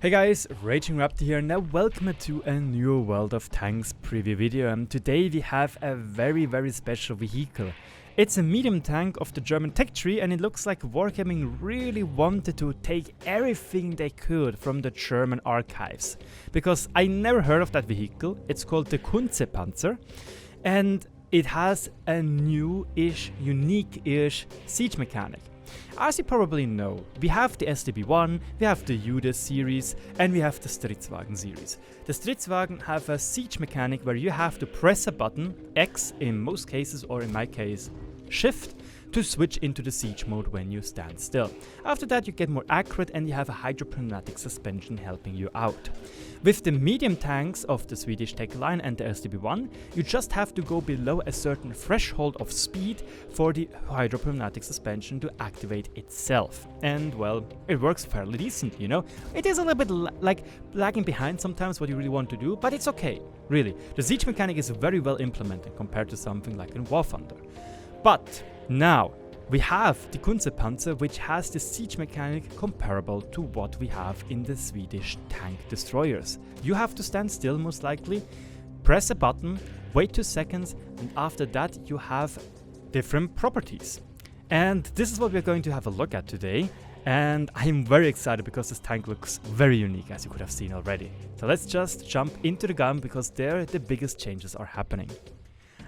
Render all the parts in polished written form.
Hey guys, RagingRaptor here. Now welcome to a new World of Tanks preview video, and today we have a very special vehicle. It's a medium tank of the German tech tree, and it looks like Wargaming really wanted to take everything they could from the German archives. Because I never heard of that vehicle. It's called the Kunze Panzer, and it has a new-ish, unique-ish siege mechanic. As you probably know, we have the SDB1, we have the youuuu series, and we have the Stridswagen series. The Stridswagen have a siege mechanic where you have to press a button, X in most cases, or in my case, Shift, to switch into the siege mode when you stand still. After that you get more accurate and you have a hydropneumatic suspension helping you out. With the medium tanks of the Swedish tech line and the SDB1, you just have to go below a certain threshold of speed for the hydropneumatic suspension to activate itself. And well, it works fairly decent, you know. It is a little bit like lagging behind sometimes what you really want to do, but it's okay, really. The siege mechanic is very well implemented compared to something like in War Thunder. But now we have the Kunze Panzer, which has the siege mechanic comparable to what we have in the Swedish tank destroyers. You have to stand still most likely, press a button, wait 2 seconds, and after that you have different properties. And this is what we're going to have a look at today. And I'm very excited because this tank looks very unique, as you could have seen already. So let's just jump into the gun because there the biggest changes are happening.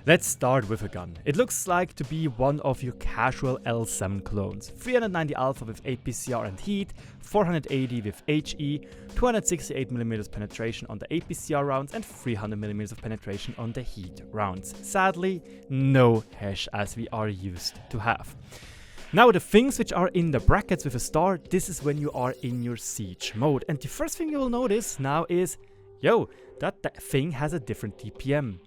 Let's start with a gun. It looks like to be one of your casual L7 clones. 390 alpha with 8 PCR and heat, 480 with HE, 268mm penetration on the 8 PCR rounds and 300mm of penetration on the heat rounds. Sadly, no hash as we are used to have. Now the things which are in the brackets with a star, this is when you are in your siege mode. And the first thing you will notice now is, that thing has a different DPM.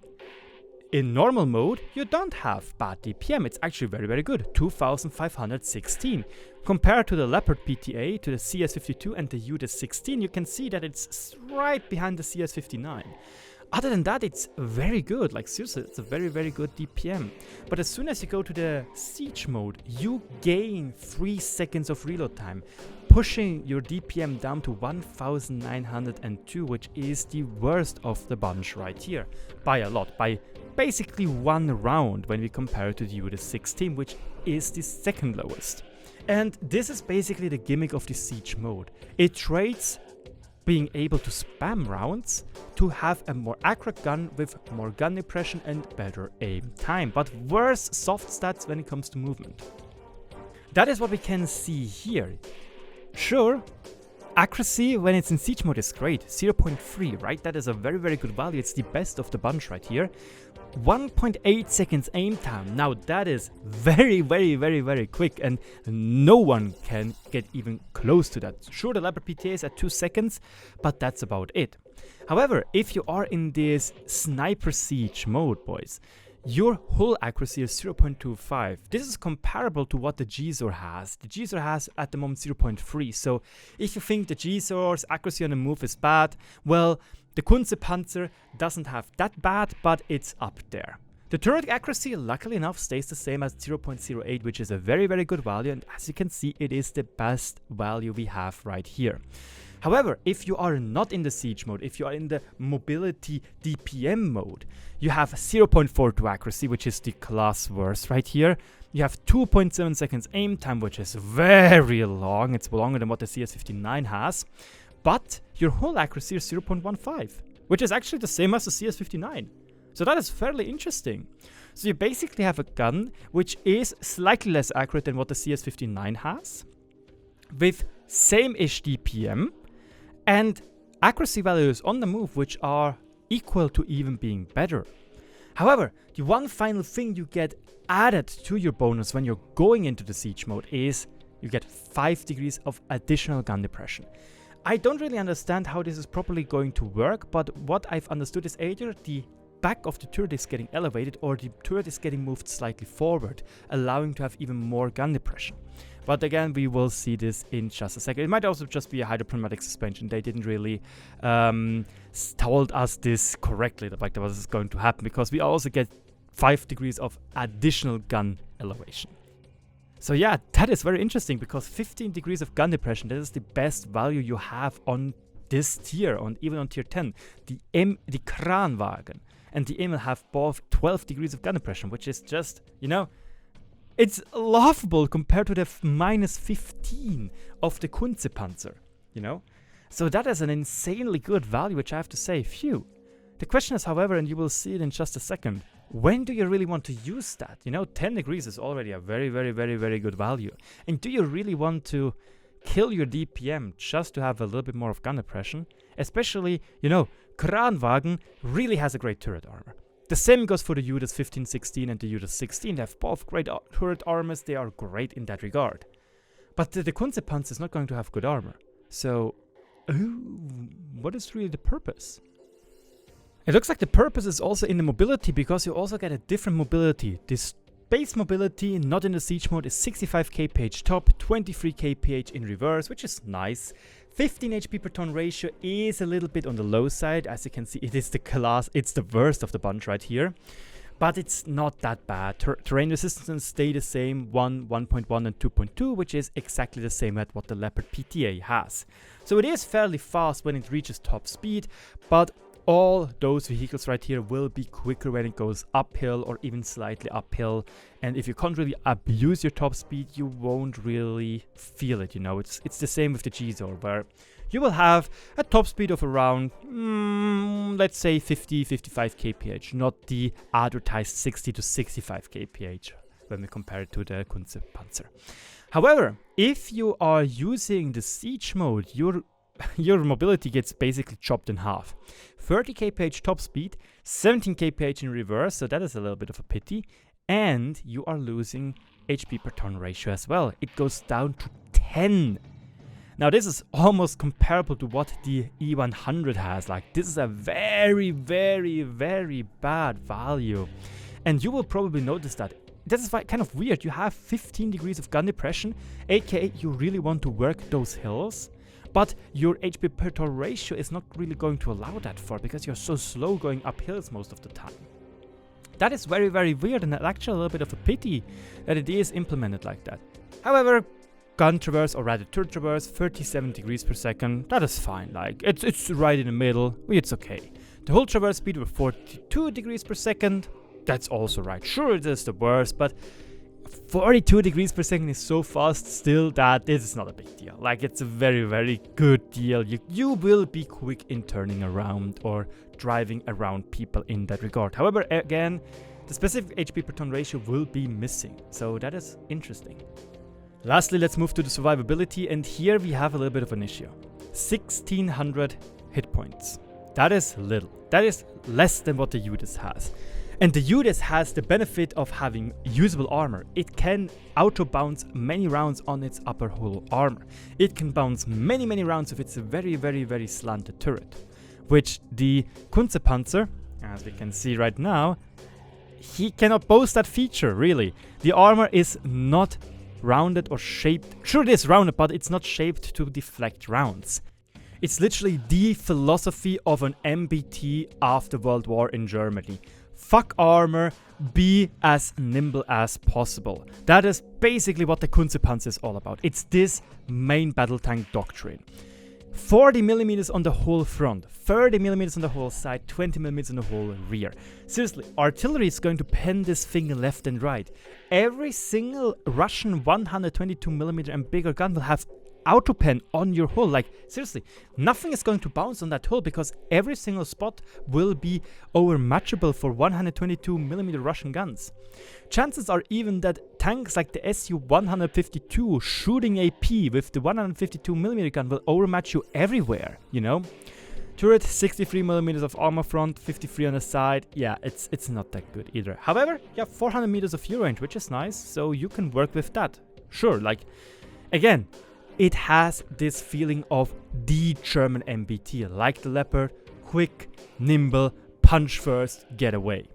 In normal mode, you don't have bad DPM, it's actually very good, 2516. Compared to the Leopard PTA, to the CS52 and the youuuu 16, you can see that it's right behind the CS59. Other than that, it's very good, like seriously, it's a very good DPM. But as soon as you go to the siege mode, you gain 3 seconds of reload time, pushing your DPM down to 1902, which is the worst of the bunch right here. By a lot, by basically 1 round when we compare it to the youuuu 16, which is the second lowest. And this is basically the gimmick of the siege mode. It trades being able to spam rounds to have a more accurate gun with more gun depression and better aim time, but worse soft stats when it comes to movement. That is what we can see here. Sure, accuracy when it's in siege mode is great, 0.3, right? That is a very good value, it's the best of the bunch right here. 1.8 seconds aim time, now that is very quick and no one can get even close to that. Sure, the Leopard PTA is at 2 seconds, but that's about it. However, if you are in this sniper siege mode, boys, your hull accuracy is 0.25. This is comparable to what the G-Zor has. The G-Zor has at the moment 0.3, so if you think the G-Zor's accuracy on the move is bad, well, the Kunze Panzer doesn't have that bad, but it's up there. The turret accuracy, luckily enough, stays the same as 0.08, which is a very good value, and as you can see, it is the best value we have right here. However, if you are not in the siege mode, if you are in the mobility DPM mode, you have 0.42 accuracy, which is the class worst right here. You have 2.7 seconds aim time, which is very long. It's longer than what the CS59 has. But your whole accuracy is 0.15, which is actually the same as the CS59. So that is fairly interesting. So you basically have a gun which is slightly less accurate than what the CS59 has, with same-ish DPM, and accuracy values on the move which are equal to even being better. However, the one final thing you get added to your bonus when you're going into the siege mode is you get 5 degrees of additional gun depression. I don't really understand how this is properly going to work, but what I've understood is either the back of the turret is getting elevated or the turret is getting moved slightly forward, allowing to have even more gun depression. But again, we will see this in just a second. It might also just be a hydropneumatic suspension. They didn't really told us this correctly, the fact that was going to happen, because we also get 5 degrees of additional gun elevation. So yeah, that is very interesting because 15 degrees of gun depression, that is the best value you have on this tier, and even on tier 10, the Kranwagen and the Emil have both 12 degrees of gun impression, which is just, you know, it's laughable compared to the minus 15 of the Kunze Panzer, you know? So that is an insanely good value, which I have to say, phew. The question is, however, and you will see it in just a second, when do you really want to use that? You know, 10 degrees is already a very, very, very, very good value. And do you really want to kill your DPM just to have a little bit more of gun impression? Especially, you know, Kranwagen really has a great turret armor. The same goes for the Judas 15-16 and the Judas 16. They have both great turret armors. They are great in that regard. But the Kunze Panzer is not going to have good armor. So, what is really the purpose? It looks like the purpose is also in the mobility, because you also get a different mobility. This base mobility, not in the siege mode, is 65 kph top, 23 kph in reverse, which is nice. 15 HP per ton ratio is a little bit on the low side. As you can see, it is the class, it's the worst of the bunch right here. But it's not that bad. Terrain resistance stay the same, 1.1 and 2.2, which is exactly the same as what the Leopard PTA has. So it is fairly fast when it reaches top speed, but all those vehicles right here will be quicker when it goes uphill or even slightly uphill. And if you can't really abuse your top speed, you won't really feel it, you know. It's the same with the G-Zor, where you will have a top speed of around, let's say 50-55 kph, not the advertised 60 to 65 kph when we compare it to the Kunze Panzer. However, if you are using the siege mode, your mobility gets basically chopped in half. 30 kph top speed, 17 kph in reverse, so that is a little bit of a pity. And you are losing HP per ton ratio as well. It goes down to 10. Now this is almost comparable to what the E100 has. Like, this is a very, very, very bad value. And you will probably notice that. This is kind of weird. You have 15 degrees of gun depression, aka you really want to work those hills. But your HP per ton ratio is not really going to allow that for, because you're so slow going up hills most of the time. That is very, very weird, and actually a little bit of a pity that it is implemented like that. However, gun traverse, or rather turret traverse, 37 degrees per second, that is fine. Like, it's right in the middle, it's okay. The whole traverse speed of 42 degrees per second, that's also right. Sure, it is the worst, but 42 degrees per second is so fast still that this is not a big deal. Like, it's a very, very good deal. You will be quick in turning around or driving around people in that regard. However, again, the specific HP per ton ratio will be missing. So that is interesting. Lastly, let's move to the survivability, and here we have a little bit of an issue. 1600 hit points. That is little. That is less than what the Judas has. And the Judas has the benefit of having usable armor. It can auto-bounce many rounds on its upper hull armor. It can bounce many, many rounds if it's a very, very, very slanted turret. Which the Kunze Panzer, as we can see right now, he cannot boast that feature, really. The armor is not rounded or shaped. Sure, it is rounded, but it's not shaped to deflect rounds. It's literally the philosophy of an MBT after World War in Germany. Fuck armor, be as nimble as possible. That is basically what the Kunze Panzer is all about. It's this main battle tank doctrine. 40mm on the whole front, 30mm on the whole side, 20mm on the whole rear. Seriously, artillery is going to pen this thing left and right. Every single Russian 122mm and bigger gun will have auto pen on your hull. Like, seriously, nothing is going to bounce on that hull, because every single spot will be overmatchable for 122mm Russian guns. Chances are even that tanks like the Su-152 shooting AP with the 152mm gun will overmatch you everywhere, you know? Turret, 63mm of armor front, 53 on the side. Yeah, it's not that good either. However, you have 400 meters of view range, which is nice, so you can work with that. Sure, like, again, it has this feeling of the German MBT, like the Leopard, quick, nimble, punch first, get away.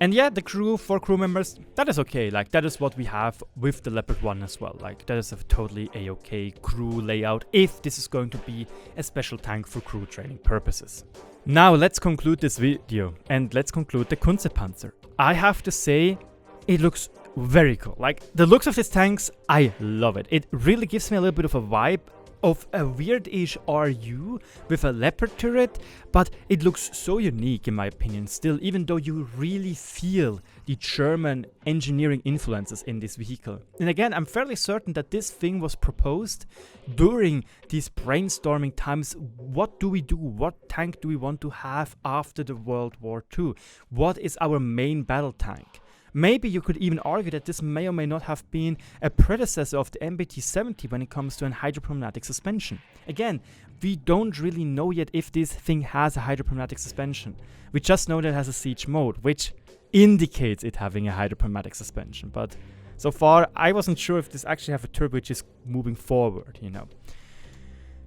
And yeah, the crew, 4 crew members, that is okay. Like, that is what we have with the Leopard 1 as well. Like, that is a totally a-okay crew layout if this is going to be a special tank for crew training purposes. Now let's conclude this video, and let's conclude the Kunze Panzer. I have to say, it looks very cool. Like, the looks of these tanks, I love it. It really gives me a little bit of a vibe of a weird-ish RU with a leopard turret, but it looks so unique in my opinion still, even though you really feel the German engineering influences in this vehicle. And again, I'm fairly certain that this thing was proposed during these brainstorming times. What do we do? What tank do we want to have after the World War II? What is our main battle tank? Maybe you could even argue that this may or may not have been a predecessor of the MBT-70 when it comes to an hydropneumatic suspension. Again, we don't really know yet if this thing has a hydropneumatic suspension. We just know that it has a siege mode, which indicates it having a hydropneumatic suspension. But so far, I wasn't sure if this actually have a turbo which is moving forward, you know.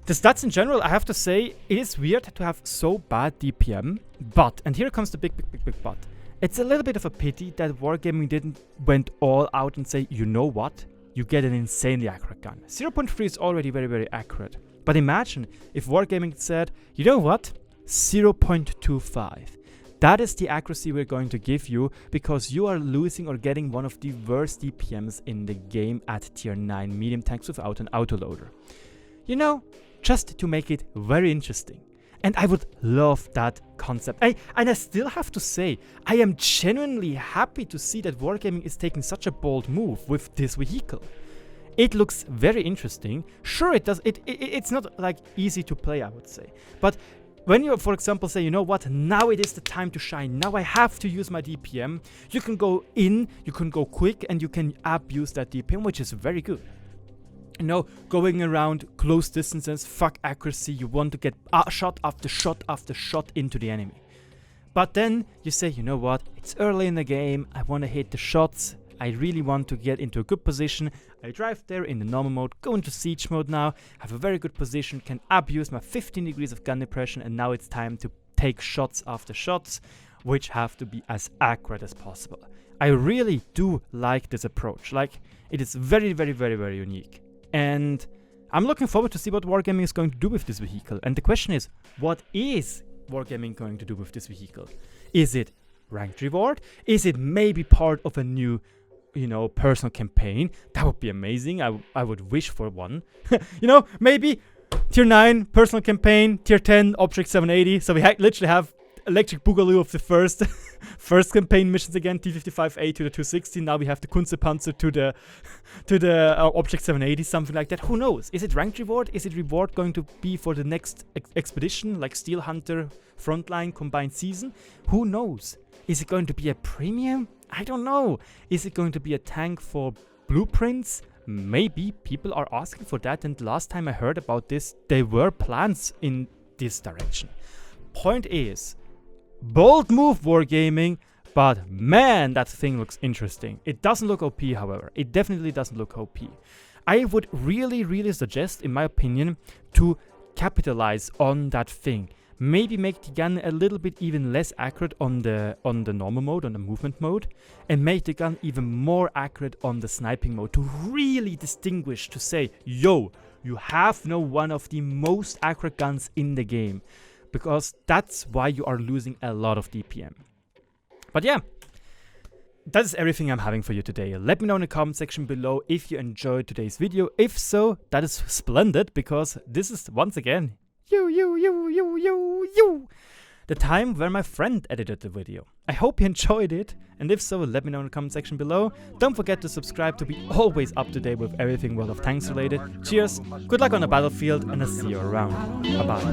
The stats in general, I have to say, it is weird to have so bad DPM, but, and here comes the big but. It's a little bit of a pity that Wargaming didn't went all out and say, you know what, you get an insanely accurate gun. 0.3 is already very, very accurate. But imagine if Wargaming said, you know what, 0.25. That is the accuracy we're going to give you because you are losing or getting one of the worst DPMs in the game at tier 9 medium tanks without an autoloader. You know, just to make it very interesting. And I would love that concept. And I still have to say, I am genuinely happy to see that Wargaming is taking such a bold move with this vehicle. It looks very interesting. Sure, it does. It's not like easy to play, I would say. But when you, for example, say, you know what, now it is the time to shine. Now I have to use my DPM. You can go in, you can go quick, and you can abuse that DPM, which is very good. You know, going around close distances, fuck accuracy, you want to get shot after shot after shot into the enemy. But then you say, you know what, it's early in the game, I want to hit the shots, I really want to get into a good position. I drive there in the normal mode, go into siege mode now, have a very good position, can abuse my 15 degrees of gun depression, and now it's time to take shots after shots, which have to be as accurate as possible. I really do like this approach, like, it is very, very, very, very unique. And I'm looking forward to see what Wargaming is going to do with this vehicle. And the question is, what is Wargaming going to do with this vehicle? Is it ranked reward? Is it maybe part of a new, you know, personal campaign? That would be amazing. I would wish for one. You know, maybe tier 9 personal campaign, tier 10 object 780. So we literally have Electric Boogaloo of the first campaign missions again, T55A to the 260. Now we have the Kunze Panzer to the Object 780, something like that. Who knows? Is it ranked reward? Is it reward going to be for the next expedition, like Steel Hunter Frontline combined season? Who knows? Is it going to be a premium? I don't know. Is it going to be a tank for blueprints? Maybe people are asking for that, and last time I heard about this, there were plans in this direction. Point is, bold move Wargaming, but man, that thing looks interesting. It doesn't look OP, however. It definitely doesn't look OP. I would really, really suggest, in my opinion, to capitalize on that thing. Maybe make the gun a little bit even less accurate on the normal mode, on the movement mode, and make the gun even more accurate on the sniping mode to really distinguish, to say, yo, you have now one of the most accurate guns in the game. Because that's why you are losing a lot of DPM. But yeah, that is everything I'm having for you today. Let me know in the comment section below if you enjoyed today's video. If so, that is splendid, because this is, once again, the time where my friend edited the video. I hope you enjoyed it, and if so, let me know in the comment section below. Don't forget to subscribe to be always up to date with everything World of Tanks related. Cheers, good luck on the battlefield, and I'll see you around. Bye bye.